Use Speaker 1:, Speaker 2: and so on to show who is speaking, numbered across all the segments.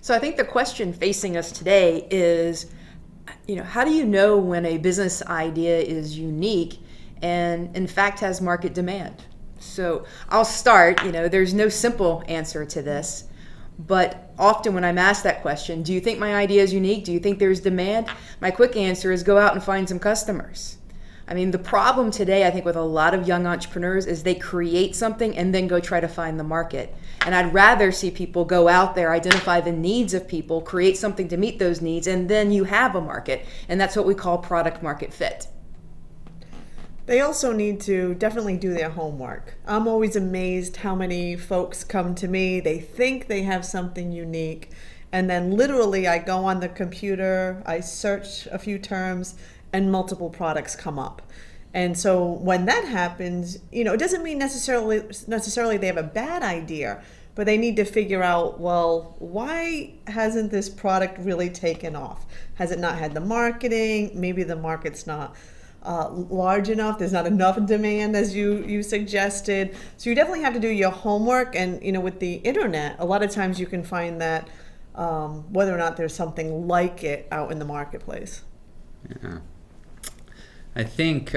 Speaker 1: So I think the question facing us today is, how do you know when a business idea is unique and in fact has market demand? So I'll start, there's no simple answer to this, but often when I'm asked that question, do you think my idea is unique? Do you think there's demand? My quick answer is go out and find some customers. I mean, the problem today, I think, with a lot of young entrepreneurs is they create something and then go try to find the market. And I'd rather see people go out there, identify the needs of people, create something to meet those needs, and then you have a market. And that's what we call product market fit.
Speaker 2: They also need to definitely do their homework. I'm always amazed how many folks come to me, they think they have something unique, and then literally I go on the computer, I search a few terms, and multiple products come up. And so when that happens, it doesn't mean necessarily they have a bad idea, but they need to figure out, well, why hasn't this product really taken off? Has it not had the marketing? Maybe the market's not large enough. There's not enough demand, as you suggested. So you definitely have to do your homework. And with the internet, a lot of times you can find that whether or not there's something like it out in the marketplace.
Speaker 3: Yeah. I think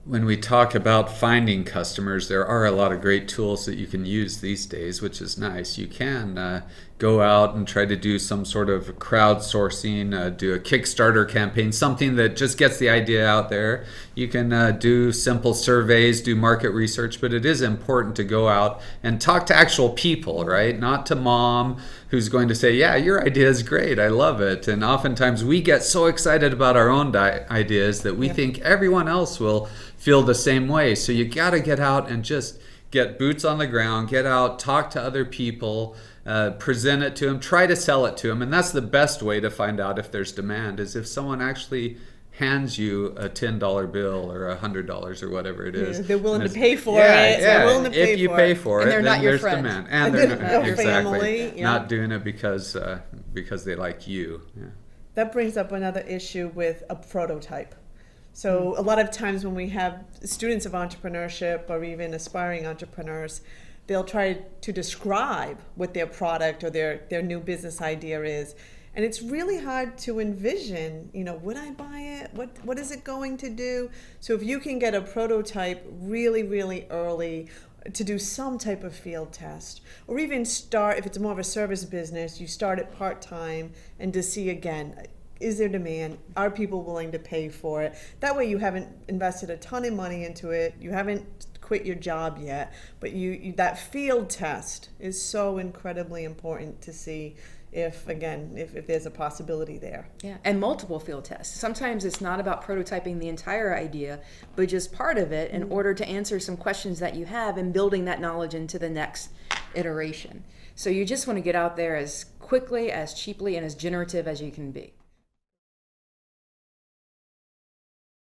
Speaker 3: when we talk about finding customers, there are a lot of great tools that you can use these days, which is nice. You can go out and try to do some sort of crowdsourcing, do a Kickstarter campaign, something that just gets the idea out there. You can do simple surveys, do market research, but it is important to go out and talk to actual people, right? Not to mom who's going to say, yeah, your idea is great, I love it. And oftentimes we get so excited about our own ideas that we think everyone else will feel the same way. So you got to get out and just get boots on the ground, get out, talk to other people, present it to them, try to sell it to them. And that's the best way to find out if there's demand, is if someone actually hands you a $10 bill or $100 or whatever it is.
Speaker 2: They're willing to pay for it.
Speaker 3: Yeah.
Speaker 2: They're willing to pay
Speaker 3: if you
Speaker 2: for
Speaker 3: pay
Speaker 2: it.
Speaker 3: for
Speaker 1: And
Speaker 3: it,
Speaker 1: they're
Speaker 3: then
Speaker 1: not your
Speaker 3: there's
Speaker 1: friend.
Speaker 3: demand. And they're not,
Speaker 2: your family, yeah.
Speaker 3: Not doing it because they like you. Yeah.
Speaker 2: That brings up another issue with a prototype. So a lot of times when we have students of entrepreneurship or even aspiring entrepreneurs, they'll try to describe what their product or their new business idea is. And it's really hard to envision, would I buy it? What is it going to do? So if you can get a prototype really, really early to do some type of field test, or even start, if it's more of a service business, you start it part-time and to see again, is there demand? Are people willing to pay for it? That way you haven't invested a ton of money into it. You haven't quit your job yet, but you that field test is so incredibly important to see if there's a possibility there.
Speaker 1: Yeah, and multiple field tests. Sometimes it's not about prototyping the entire idea, but just part of it in order to answer some questions that you have and building that knowledge into the next iteration. So you just want to get out there as quickly, as cheaply, and as generative as you can be.